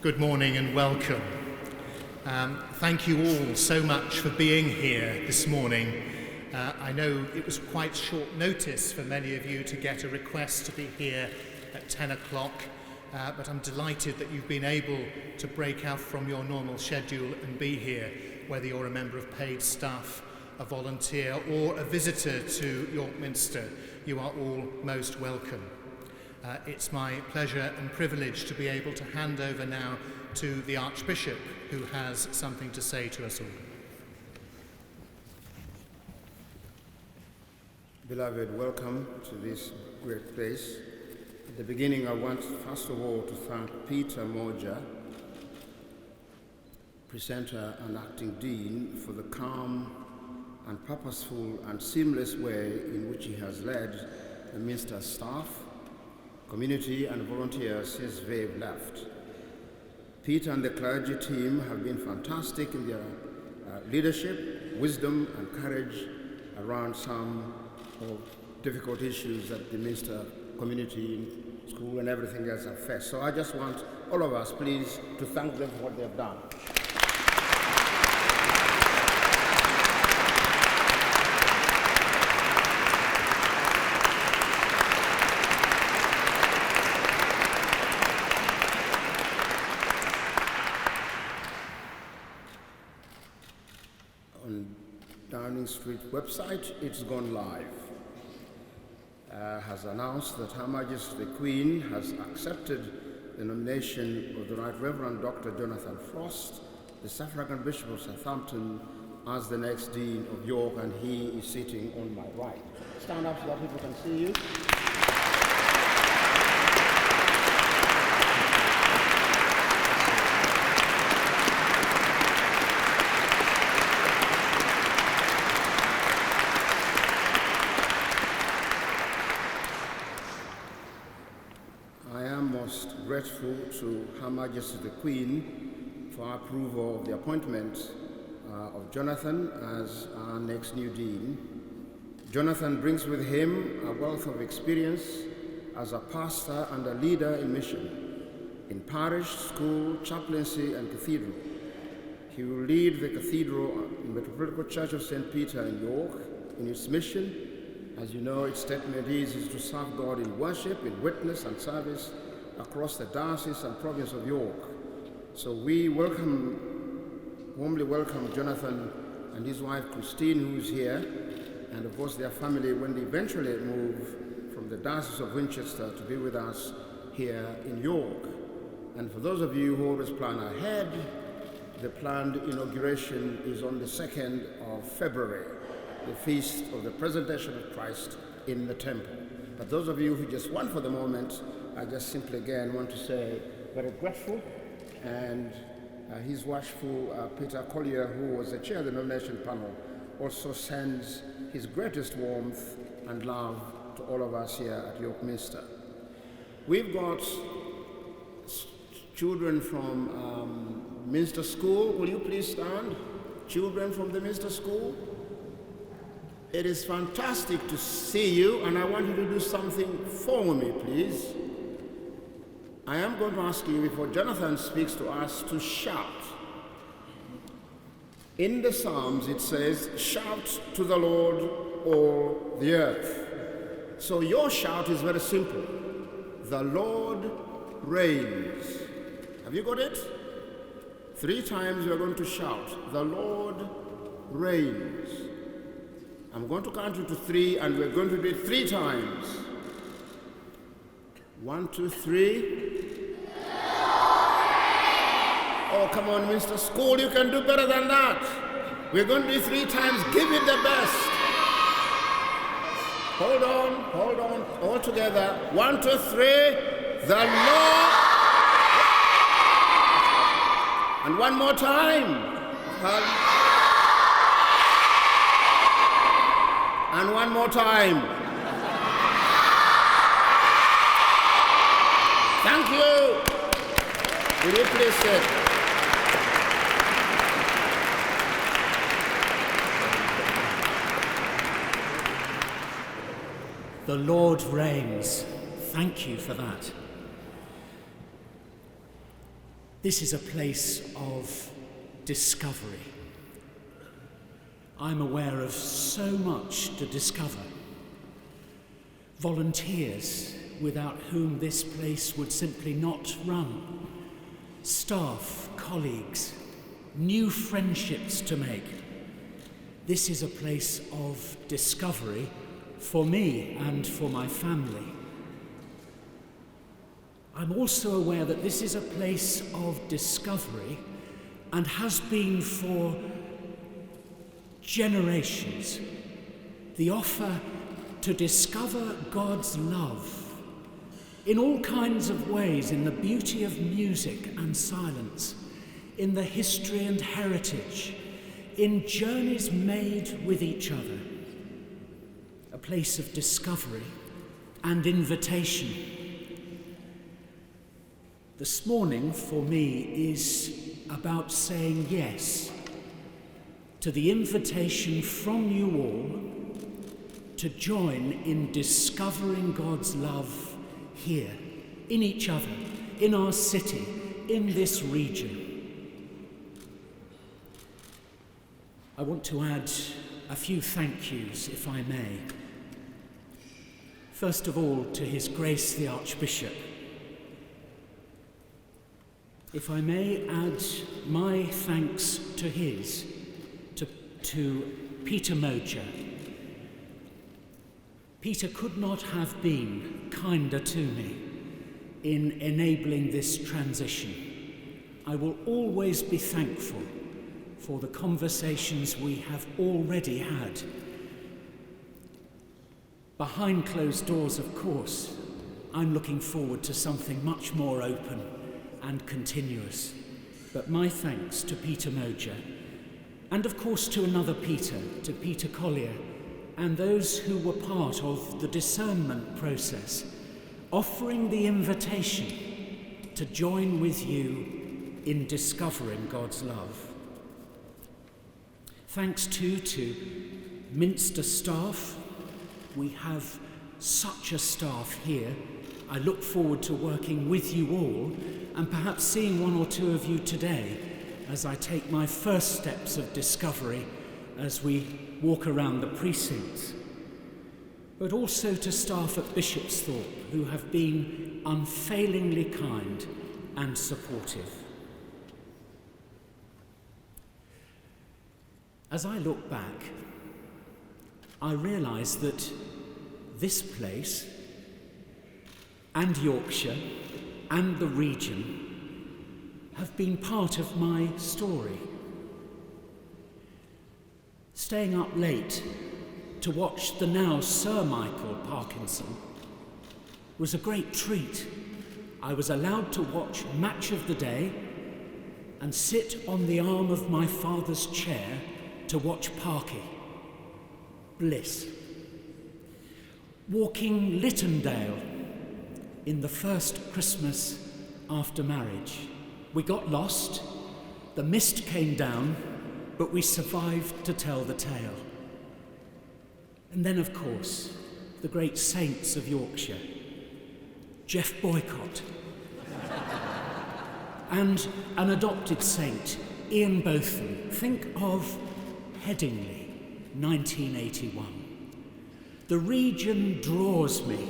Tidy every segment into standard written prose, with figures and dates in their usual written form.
Good morning and welcome. Thank you all so much for being here this morning. I know it was quite short notice for many of you to get a request to be here at 10 o'clock, but I'm delighted that you've been able to break out from your normal schedule and be here, whether you're a member of paid staff, a volunteer or a visitor to York Minster. You are all most welcome. It's my pleasure and privilege to be able to hand over now to the Archbishop, who has something to say to us all. Beloved, welcome to this great place. At the beginning, I want first of all to thank Peter Moja, presenter and acting dean, for the calm and purposeful and seamless way in which he has led the Minster staff, community and volunteers since Revd left. Peter and the clergy team have been fantastic in their leadership, wisdom and courage around some of difficult issues that the Minster community, school and everything else have faced. So I just want all of us, please, to thank them for what they have done. Downing Street website, it's gone live. Has announced that Her Majesty The Queen has accepted the nomination of the Right Reverend Dr. Jonathan Frost, the Suffragan Bishop of Southampton, as the next Dean of York, and he is sitting on my right. Stand up so that people can see you. Grateful to Her Majesty the Queen for approval of the appointment of Jonathan as our next new dean. Jonathan brings with him a wealth of experience as a pastor and a leader in mission, in parish, school, chaplaincy, and cathedral. He will lead the cathedral in Metropolitan Church of St. Peter in York in its mission. As you know, its statement is to serve God in worship, in witness and service across the diocese and province of York. So we warmly welcome Jonathan and his wife Christine, who is here, and of course their family when they eventually move from the Diocese of Winchester to be with us here in York. And for those of you who always plan ahead, the planned inauguration is on the 2nd of February, the feast of the presentation of Christ in the temple. But those of you who just want for the moment, I just simply again want to say very grateful, and his watchful Peter Collier, who was the chair of the nomination panel, also sends his greatest warmth and love to all of us here at York Minster. We've got children from Minster School. Will you please stand? Children from the Minster School. It is fantastic to see you, and I want you to do something for me, please. I am going to ask you, before Jonathan speaks to us, to shout. In the Psalms, it says, "Shout to the Lord, all the earth." So your shout is very simple. The Lord reigns. Have you got it? 3 times we are going to shout, "The Lord reigns." I'm going to count you to 3, and we're going to do it 3 times. 1, 2, 3. Oh, come on, Mr. School, you can do better than that. We're going to do it 3 times. Give it the best. Hold on, all together. 1, 2, 3. The Lord. And one more time. And one more time. Thank you. Will you please sit? The Lord reigns. Thank you for that. This is a place of discovery. I'm aware of so much to discover. Volunteers without whom this place would simply not run. Staff, colleagues, new friendships to make. This is a place of discovery for me and for my family. I'm also aware that this is a place of discovery and has been for generations. The offer to discover God's love in all kinds of ways, in the beauty of music and silence, in the history and heritage, in journeys made with each other. A place of discovery and invitation. This morning, for me, is about saying yes to the invitation from you all to join in discovering God's love here, in each other, in our city, in this region. I want to add a few thank yous, if I may. First of all, to His Grace the Archbishop. If I may add my thanks to his, to Peter Moja. Peter could not have been kinder to me in enabling this transition. I will always be thankful for the conversations we have already had. Behind closed doors, of course, I'm looking forward to something much more open and continuous. But my thanks to Peter Moja, and of course to another Peter, to Peter Collier, and those who were part of the discernment process, offering the invitation to join with you in discovering God's love. Thanks too to Minster staff. We have such a staff here. I look forward to working with you all and perhaps seeing one or two of you today as I take my first steps of discovery as we walk around the precincts. But also to staff at Bishopsthorpe who have been unfailingly kind and supportive. As I look back, I realise that this place and Yorkshire and the region have been part of my story. Staying up late to watch the now Sir Michael Parkinson was a great treat. I was allowed to watch Match of the Day and sit on the arm of my father's chair to watch Parky. Bliss. Walking Littondale in the first Christmas after marriage. We got lost, the mist came down, but we survived to tell the tale. And then, of course, the great saints of Yorkshire, Jeff Boycott, and an adopted saint, Ian Botham. Think of Headingley, 1981. The region draws me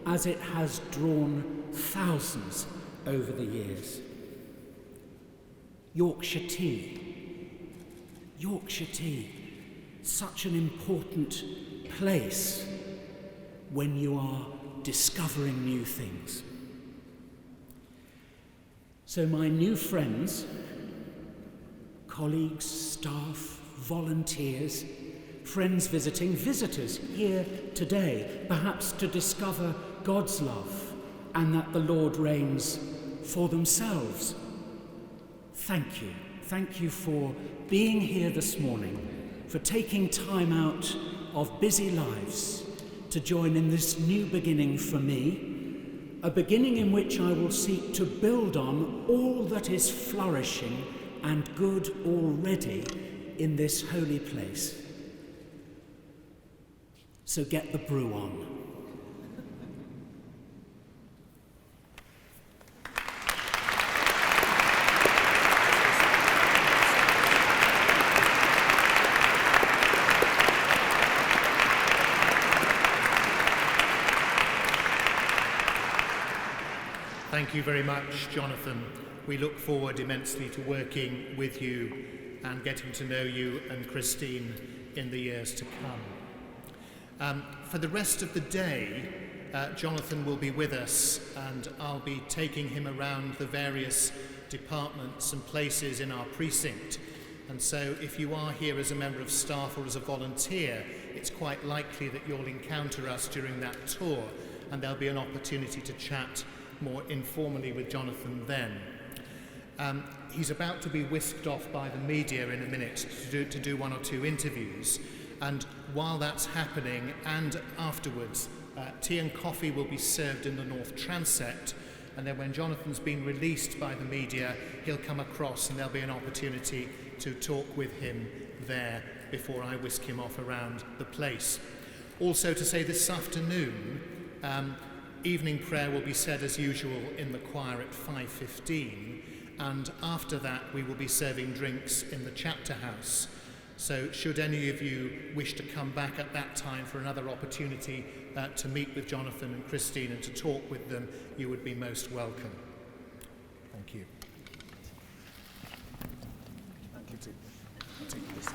as it has drawn thousands over the years. Yorkshire tea, such an important place when you are discovering new things. So my new friends, colleagues, staff, volunteers, friends visiting, visitors here today, perhaps to discover God's love and that the Lord reigns for themselves. Thank you. Thank you for being here this morning, for taking time out of busy lives to join in this new beginning for me, a beginning in which I will seek to build on all that is flourishing and good already in this holy place. So get the brew on. Thank you very much, Jonathan. We look forward immensely to working with you and getting to know you and Christine in the years to come. For the rest of the day, Jonathan will be with us, and I'll be taking him around the various departments and places in our precinct. And so if you are here as a member of staff or as a volunteer, it's quite likely that you'll encounter us during that tour, and there'll be an opportunity to chat more informally with Jonathan then. He's about to be whisked off by the media in a minute to do one or two interviews, and while that's happening and afterwards, tea and coffee will be served in the North Transept, and then when Jonathan's been released by the media, he'll come across and there'll be an opportunity to talk with him there before I whisk him off around the place. Also to say this afternoon, evening prayer will be said as usual in the choir at 5:15, and after that we will be serving drinks in the chapter house. So should any of you wish to come back at that time for another opportunity to meet with Jonathan and Christine and to talk with them, you would be most welcome. Thank you. Thank you. Take this.